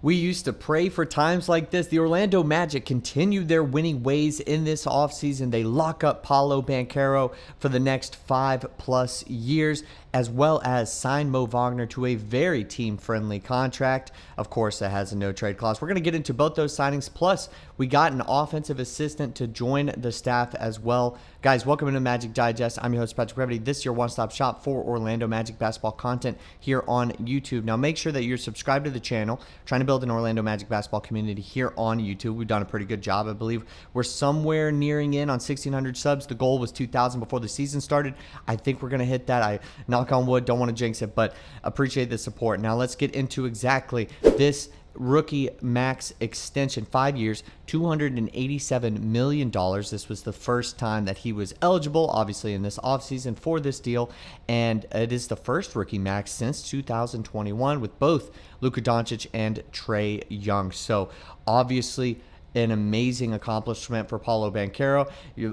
We used to pray for times like this. The Orlando Magic continued their winning ways in this offseason. They lock up Paolo Banchero for the next 5+ years, as well as sign Mo Wagner to a very team-friendly contract. Of course, that has a no-trade clause. We're going to get into both those signings. Plus, we got an offensive assistant to join the staff as well. Guys, welcome to Magic Digest. I'm your host, Patrick Previty. This is your one-stop shop for Orlando Magic basketball content here on YouTube. Now, make sure that you're subscribed to the channel. Trying to build an Orlando Magic basketball community here on YouTube. We've done a pretty good job. I believe we're somewhere nearing in on 1,600 subs. The goal was 2,000 before the season started. I think we're going to hit that. I knock on wood, don't want to jinx it, but appreciate the support. Now, let's get into exactly this rookie max extension, 5 years, $287 million. This was the first time that he was eligible, obviously, in this offseason for this deal. And it is the first rookie max since 2021 with both Luka Doncic and Trae Young. So, obviously, an amazing accomplishment for Paolo Banchero.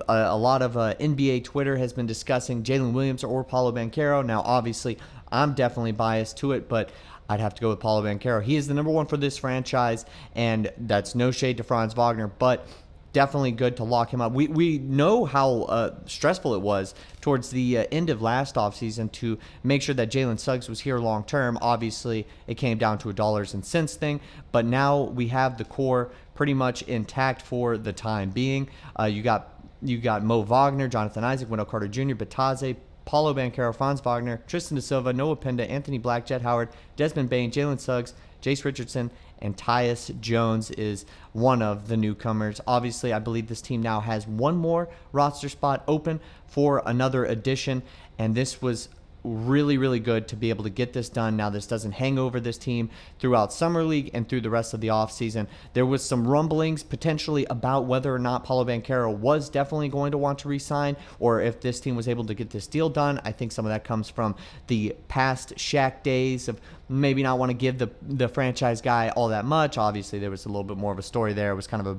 A lot of NBA Twitter has been discussing Jalen Williams or Paolo Banchero. Now, obviously, I'm definitely biased to it, but I'd have to go with Paolo Banchero. He is the number one for this franchise, and that's no shade to Franz Wagner, but definitely good to lock him up. We know how stressful it was towards the end of last offseason to make sure that Jalen Suggs was here long term. Obviously, it came down to a dollars and cents thing, but now we have the core pretty much intact for the time being. You got Mo Wagner, Jonathan Isaac, Wendell Carter Jr., Batadze, Paolo Banchero, Franz Wagner, Tristan da Silva, Noah Penda, Anthony Black, Jett Howard, Desmond Bane, Jalen Suggs, Jace Richardson, and Tyus Jones is one of the newcomers. Obviously, I believe this team now has one more roster spot open for another addition, and this was really, really good to be able to get this done. Now, this doesn't hang over this team throughout Summer League and through the rest of the offseason. There was some rumblings potentially about whether or not Paolo Banchero was definitely going to want to re-sign, or if this team was able to get this deal done. I think some of that comes from the past Shaq days of maybe not want to give the franchise guy all that much. Obviously, there was a little bit more of a story there. It was kind of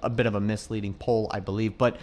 a bit of a misleading poll, I believe. But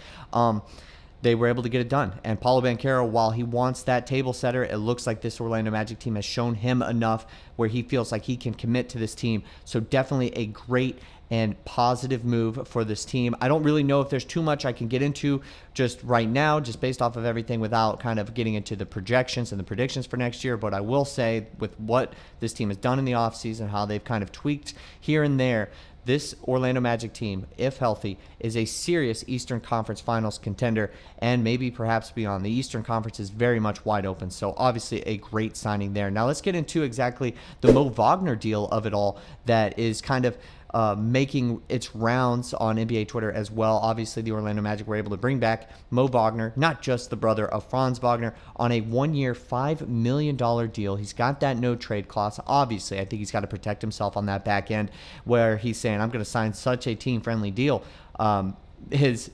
they were able to get it done. And Paolo Banchero, while he wants that table setter, it looks like this Orlando Magic team has shown him enough where he feels like he can commit to this team. So definitely a great and positive move for this team. I don't really know if there's too much I can get into just right now, just based off of everything without kind of getting into the projections and the predictions for next year. But I will say with what this team has done in the offseason, how they've kind of tweaked here and there, this Orlando Magic team, if healthy, is a serious Eastern Conference Finals contender and maybe perhaps beyond. The Eastern Conference is very much wide open, so obviously a great signing there. Now let's get into exactly the Mo Wagner deal of it all that is kind of making its rounds on NBA Twitter as well. Obviously, the Orlando Magic were able to bring back Mo Wagner, not just the brother of Franz Wagner, on a 1-year, $5 million deal. He's got that no-trade clause. Obviously, I think he's got to protect himself on that back end where he's saying, I'm going to sign such a team-friendly deal. His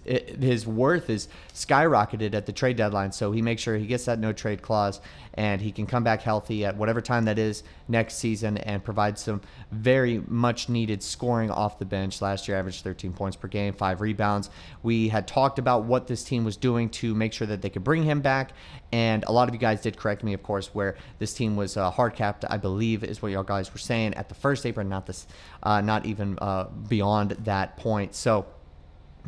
worth is skyrocketed at the trade deadline, so he makes sure he gets that no trade clause and he can come back healthy at whatever time that is next season and provide some very much needed scoring off the bench. Last year averaged 13 points per game, 5 rebounds. We had talked about what this team was doing to make sure that they could bring him back, and a lot of you guys did correct me, of course, where this team was hard capped, I believe is what y'all guys were saying at the first apron, not even beyond that point. So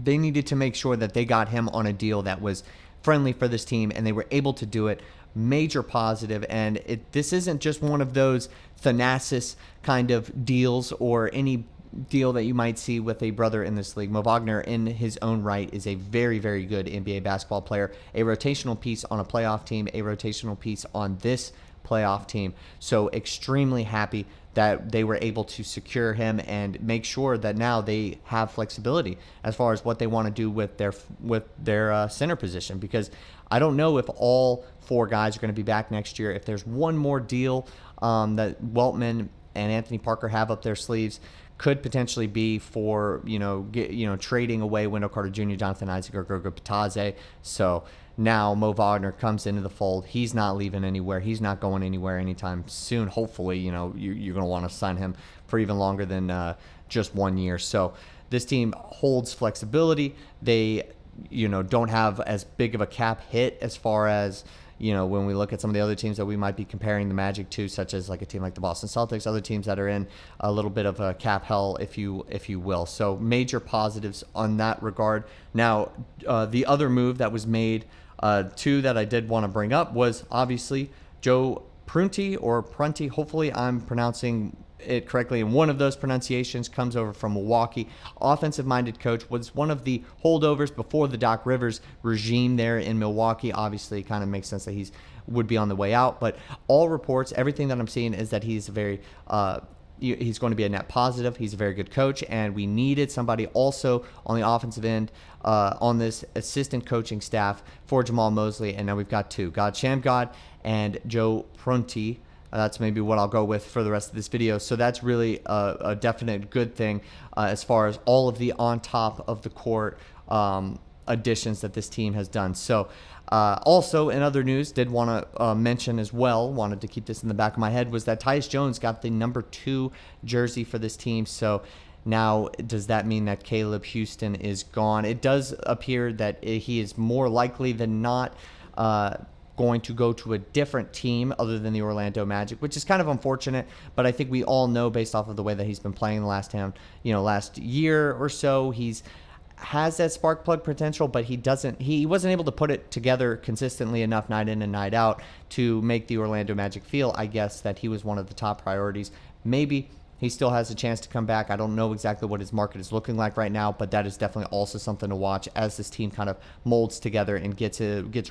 they needed to make sure that they got him on a deal that was friendly for this team, and they were able to do it. Major positive, and this isn't just one of those Thanasis kind of deals or any deal that you might see with a brother in this league. Mo Wagner, in his own right, is a very, very good NBA basketball player, a rotational piece on a playoff team, a rotational piece on this playoff team. So extremely happy that they were able to secure him and make sure that now they have flexibility as far as what they want to do with their center position, because I don't know if all 4 guys are going to be back next year. If there's one more deal that Weltman and Anthony Parker have up their sleeves, could potentially be for trading away Wendell Carter Jr., Jonathan Isaac, or Goga Batadze. So now Mo Wagner comes into the fold. He's not leaving anywhere. He's not going anywhere anytime soon. Hopefully, you're going to want to sign him for even longer than just 1 year. So this team holds flexibility. They don't have as big of a cap hit as far as when we look at some of the other teams that we might be comparing the Magic to, such as like a team like the Boston Celtics, other teams that are in a little bit of a cap hell, if you will. So major positives on that regard. Now, the other move that was made, two that I did want to bring up, was obviously Joe Prunty. Hopefully I'm pronouncing it correctly, and one of those pronunciations comes over from Milwaukee. Offensive-minded coach, was one of the holdovers before the Doc Rivers regime there in Milwaukee. Obviously, it kind of makes sense that would be on the way out, but all reports, everything that I'm seeing is that he's he's going to be a net positive. He's a very good coach, and we needed somebody also on the offensive end on this assistant coaching staff for Jamahl Mosley, and now we've got two, God Shamgod and Joe Prunty. That's maybe what I'll go with for the rest of this video. So that's really a definite good thing as far as all of the on top of the court additions that this team has done. So also in other news, did want to mention as well, wanted to keep this in the back of my head, was that Tyus Jones got the number 2 jersey for this team. So now, does that mean that Caleb Houston is gone? It does appear that he is more likely than not going to go to a different team other than the Orlando Magic, which is kind of unfortunate, but I think we all know based off of the way that he's been playing the last year or so, has that spark plug potential, but he wasn't able to put it together consistently enough night in and night out to make the Orlando Magic feel, I guess, that he was one of the top priorities. Maybe he still has a chance to come back. I don't know exactly what his market is looking like right now, but that is definitely also something to watch as this team kind of molds together and gets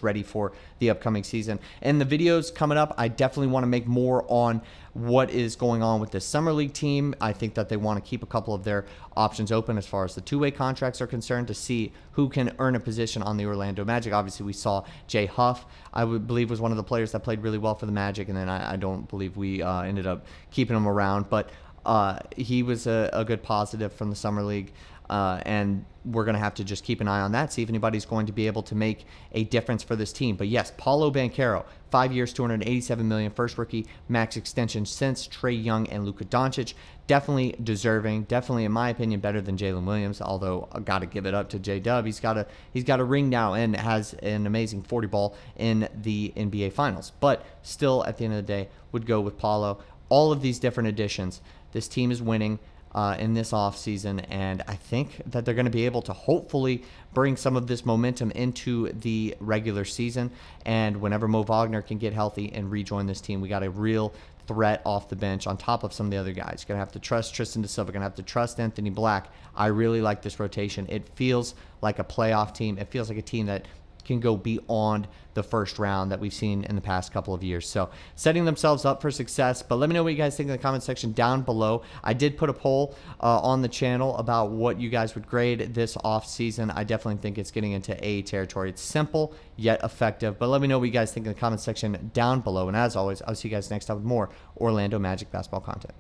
ready for the upcoming season. And the videos coming up, I definitely want to make more on what is going on with this Summer League team. I think that they want to keep a couple of their options open as far as the two-way contracts are concerned to see who can earn a position on the Orlando Magic. Obviously, we saw Jay Huff, I would believe, was one of the players that played really well for the Magic, and then I don't believe we ended up keeping him around, but he was a good positive from the Summer League, and we're going to have to just keep an eye on that, see if anybody's going to be able to make a difference for this team. But yes, Paolo Banchero, 5 years, $287 million, first rookie max extension since Trae Young and Luka Doncic. Definitely deserving, definitely, in my opinion, better than Jalen Williams, although I got to give it up to J-Dub. He's got a ring now and has an amazing 40 ball in the NBA Finals. But still, at the end of the day, would go with Paolo. All of these different additions, this team is winning in this offseason, and I think that they're going to be able to hopefully bring some of this momentum into the regular season. And whenever Mo Wagner can get healthy and rejoin this team, we got a real threat off the bench on top of some of the other guys. You're going to have to trust Tristan Da Silva, going to have to trust Anthony Black. I really like this rotation. It feels like a playoff team. It feels like a team that can go beyond the first round that we've seen in the past couple of years. So setting themselves up for success. But let me know what you guys think in the comment section down below. I did put a poll on the channel about what you guys would grade this off season. I definitely think it's getting into A territory. It's simple yet effective. But let me know what you guys think in the comment section down below. And as always, I'll see you guys next time with more Orlando Magic basketball content.